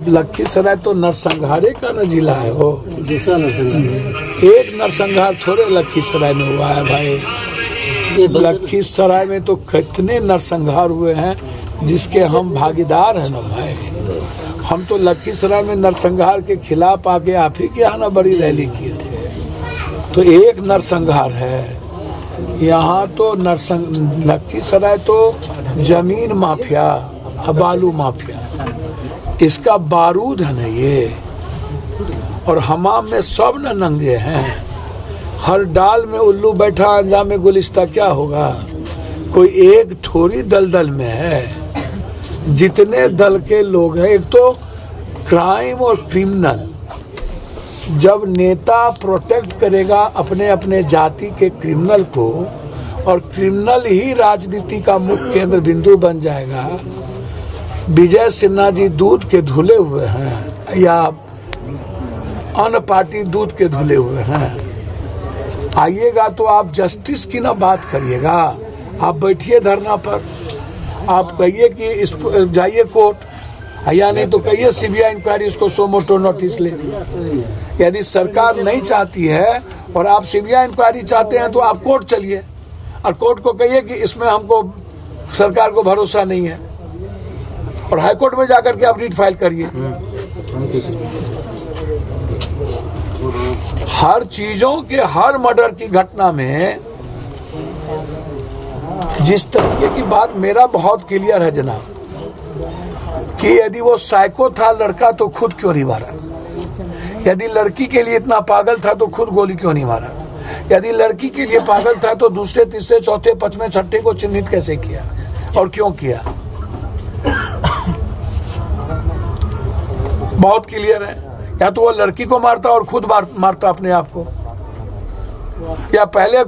लखीसराय तो नरसंहारे का न जिला है हो, दूसरा नरसंहार। एक नरसंहार थोड़े लखीसराय में हुआ है भाई। लखीसराय में तो कितने नरसंहार हुए हैं जिसके हम भागीदार हैं ना भाई। हम तो लखीसराय में नरसंहार के खिलाफ आके आप ही के यहाँ ना बड़ी रैली किए थे। तो एक नरसंहार है यहाँ तो लखीसराय तो जमीन माफिया, बालू माफिया, इसका बारूद है ना ये। और हमाम में सब न नंगे हैं, हर डाल में उल्लू बैठा अंजाम में गुलिस्ता क्या होगा। कोई एक थोड़ी दलदल में है, जितने दल के लोग हैं। एक तो क्राइम और क्रिमिनल, जब नेता प्रोटेक्ट करेगा अपने अपने जाति के क्रिमिनल को और क्रिमिनल ही राजनीति का मुख्य केंद्र बिंदु बन जाएगा। विजय सिन्हा जी दूध के धुले हुए हैं या अन्य पार्टी दूध के धुले हुए हैं। आइएगा तो आप जस्टिस की ना बात करिएगा, आप बैठिए धरना पर, आप कहिए कि इसको जाइए कोर्ट, या नहीं तो कहिए सीबीआई इंक्वायरी उसको सो मोटो नोटिस ले। यदि सरकार नहीं चाहती है और आप सीबीआई इंक्वायरी चाहते हैं तो आप कोर्ट चलिए और कोर्ट को कहिए कि इसमें हमको सरकार को भरोसा नहीं है, और हाईकोर्ट में जाकर के आप रीट फाइल करिए। हर चीजों के, हर मर्डर की घटना में जिस तरीके की बात मेरा बहुत क्लियर है जनाब, कि यदि वो साइको था लड़का तो खुद क्यों नहीं मारा, यदि लड़की के लिए इतना पागल था तो खुद गोली क्यों नहीं मारा, यदि लड़की के लिए पागल था तो दूसरे तीसरे चौथे पांचवें छठे को चिन्हित कैसे किया और क्यों किया। बहुत क्लियर है, या तो वो लड़की को मारता और खुद मारता अपने आप को, या पहले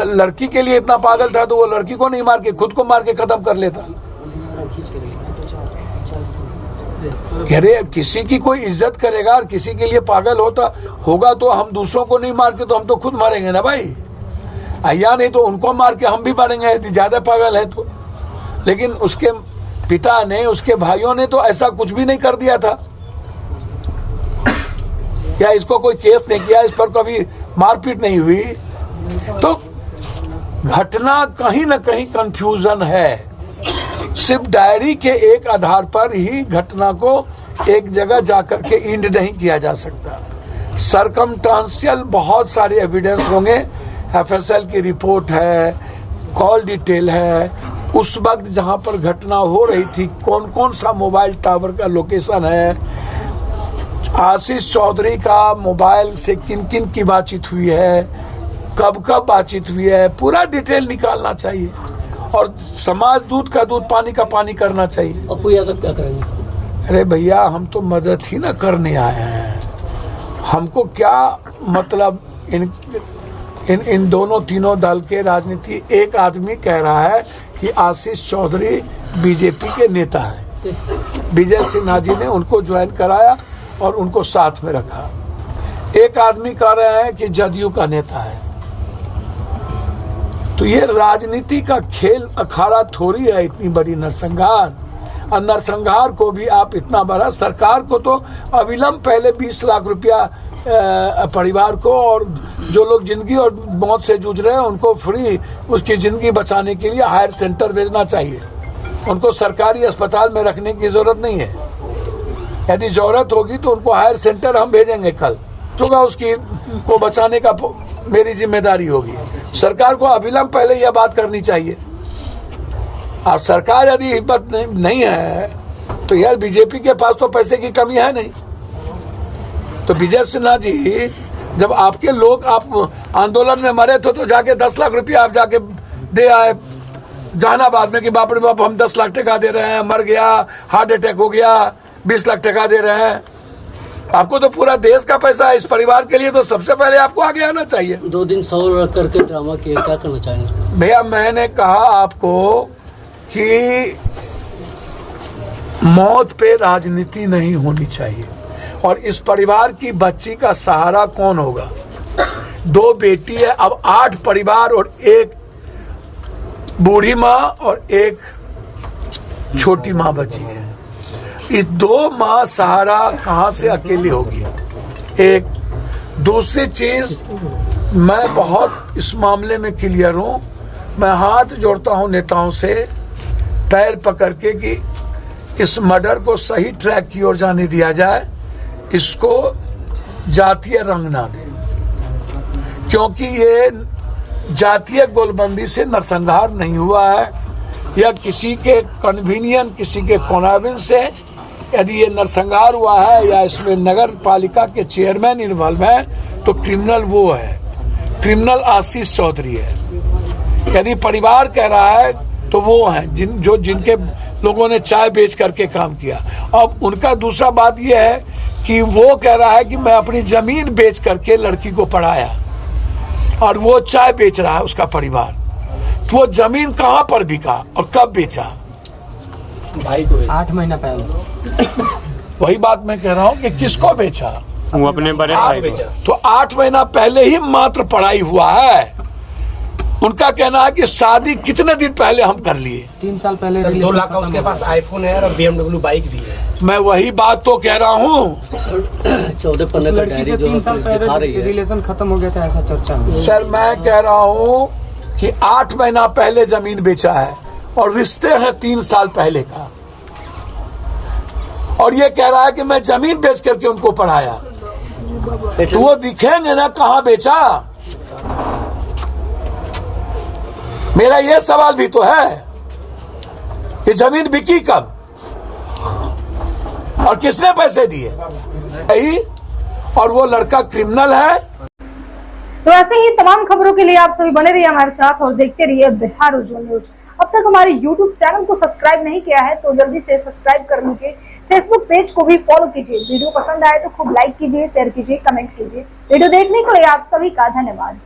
लड़की के लिए इतना पागल था तो वो लड़की को नहीं मार के खुद को मार के खत्म कर लेता। अरे किसी की कोई इज्जत करेगा और किसी के लिए पागल होगा तो हम दूसरों को नहीं मार के तो हम तो खुद मारेंगे ना भाई, या नहीं तो उनको मार के हम भी मारेंगे यदि ज्यादा पागल है तो। लेकिन उसके पिता ने, उसके भाइयों ने तो ऐसा कुछ भी नहीं कर दिया था, या इसको कोई केस नहीं किया, इस पर कभी मारपीट नहीं हुई। तो घटना कहीं ना कहीं कंफ्यूजन है, सिर्फ डायरी के एक आधार पर ही घटना को एक जगह जाकर के इंड नहीं किया जा सकता। सरकमस्टांशियल बहुत सारे एविडेंस होंगे, एफएसएल की रिपोर्ट है, कॉल डिटेल है, उस वक्त जहां पर घटना हो रही थी कौन कौन सा मोबाइल टावर का लोकेशन है, आशीष चौधरी का मोबाइल से किन किन की बातचीत हुई है, कब कब बातचीत हुई है, पूरा डिटेल निकालना चाहिए। और समाज दूध का दूध, पानी का पानी करना चाहिए। अपू यादव क्या करेंगे? अरे भैया हम तो मदद ही ना करने आए हैं, हमको क्या मतलब इन दोनों तीनों दल के राजनीति। एक आदमी कह रहा है कि आशीष चौधरी बीजेपी के नेता है, विजय सिन्हा जी ने उनको ज्वाइन कराया और उनको साथ में रखा। एक आदमी कह रहे हैं कि जदयू का नेता है। तो ये राजनीति का खेल अखाड़ा थोड़ी है इतनी बड़ी नरसंहार, और नरसंहार को भी आप इतना बड़ा, सरकार को तो अविलंब पहले 20 लाख रुपया परिवार को, और जो लोग जिंदगी और मौत से जूझ रहे हैं उनको फ्री उसकी जिंदगी बचाने के लिए हायर सेंटर भेजना चाहिए। उनको सरकारी अस्पताल में रखने की जरूरत नहीं है, यदि जरूरत होगी तो उनको हायर सेंटर हम भेजेंगे कल, होगा उसकी को बचाने का मेरी जिम्मेदारी होगी। सरकार को अविलंब पहले यह बात करनी चाहिए। और सरकार यदि हिम्मत नहीं है तो यार बीजेपी के पास तो पैसे की कमी है नहीं। तो विजय सिन्हा जी, जब आपके लोग, आप आंदोलन में मरे थे तो जाके 10 लाख रुपया आप जाके दे आए जहानाबाद में कि बाप रे बाप हम 10 लाख टका दे रहे हैं, मर गया, हार्ट अटैक हो गया, 20 लाख टका दे रहे हैं। आपको तो पूरा देश का पैसा है, इस परिवार के लिए तो सबसे पहले आपको आगे आना चाहिए। 2 दिन सौ रख करके ड्रामा किया, क्या करना चाहेंगे? भैया मैंने कहा आपको कि मौत पे राजनीति नहीं होनी चाहिए, और इस परिवार की बच्ची का सहारा कौन होगा? 2 बेटी है, अब 8 परिवार और एक बूढ़ी माँ और एक छोटी माँ बची है। इस 2 माह सहारा कहाँ से अकेली होगी। एक दूसरी चीज, मैं बहुत इस मामले में क्लियर हूँ। मैं हाथ जोड़ता हूँ नेताओं से, पैर पकड़ के कि इस मर्डर को सही ट्रैक की ओर जाने दिया जाए, इसको जातीय रंग ना दे, क्योंकि ये जातीय गोलबंदी से नरसंहार नहीं हुआ है या किसी के कन्वीनियंट, किसी के कॉन्वेंस से यदि ये नरसंहार हुआ है या इसमें नगर पालिका के चेयरमैन इन्वॉल्व है तो क्रिमिनल वो है, क्रिमिनल आशीष चौधरी है। यदि परिवार कह रहा है तो वो है जिनके लोगों ने चाय बेच करके काम किया। अब उनका दूसरा बात ये है कि वो कह रहा है कि मैं अपनी जमीन बेच करके लड़की को पढ़ाया और वो चाय बेच रहा है उसका परिवार। तो वो जमीन कहाँ पर बिका और कब बेचा? भाई को 8 महीना पहले। वही बात मैं कह रहा हूँ कि किसको बेचा? वो अपने बड़े भाई को। तो 8 महीना पहले ही मात्र पढ़ाई हुआ है। उनका कहना है कि शादी कितने दिन पहले हम कर लिए। 3 साल पहले। 2 लाख का उसके पास आईफोन है और BMW बाइक भी है। मैं वही बात तो कह रहा हूँ। 14-15 का डायरी जो 3 साल पहले रिलेशन खत्म हो गया था, ऐसा चर्चा है। सर मैं कह रहा हूँ कि 8 महीना पहले जमीन बेचा है और रिश्ते हैं 3 साल पहले का, और ये कह रहा है कि मैं जमीन बेच करके उनको पढ़ाया। तो वो दिखेंगे ना कहाँ बेचा। मेरा ये सवाल भी तो है कि जमीन बिकी कब और किसने पैसे दिए। यही, और वो लड़का क्रिमिनल है। तो ऐसे ही तमाम खबरों के लिए आप सभी बने रहिए हमारे साथ और देखते रहिए बिहार उज्जवल न्यूज। अब तक हमारे YouTube चैनल को सब्सक्राइब नहीं किया है तो जल्दी से सब्सक्राइब कर लीजिए। फेसबुक पेज को भी फॉलो कीजिए। वीडियो पसंद आए तो खूब लाइक कीजिए, शेयर कीजिए, कमेंट कीजिए। वीडियो देखने के लिए आप सभी का धन्यवाद।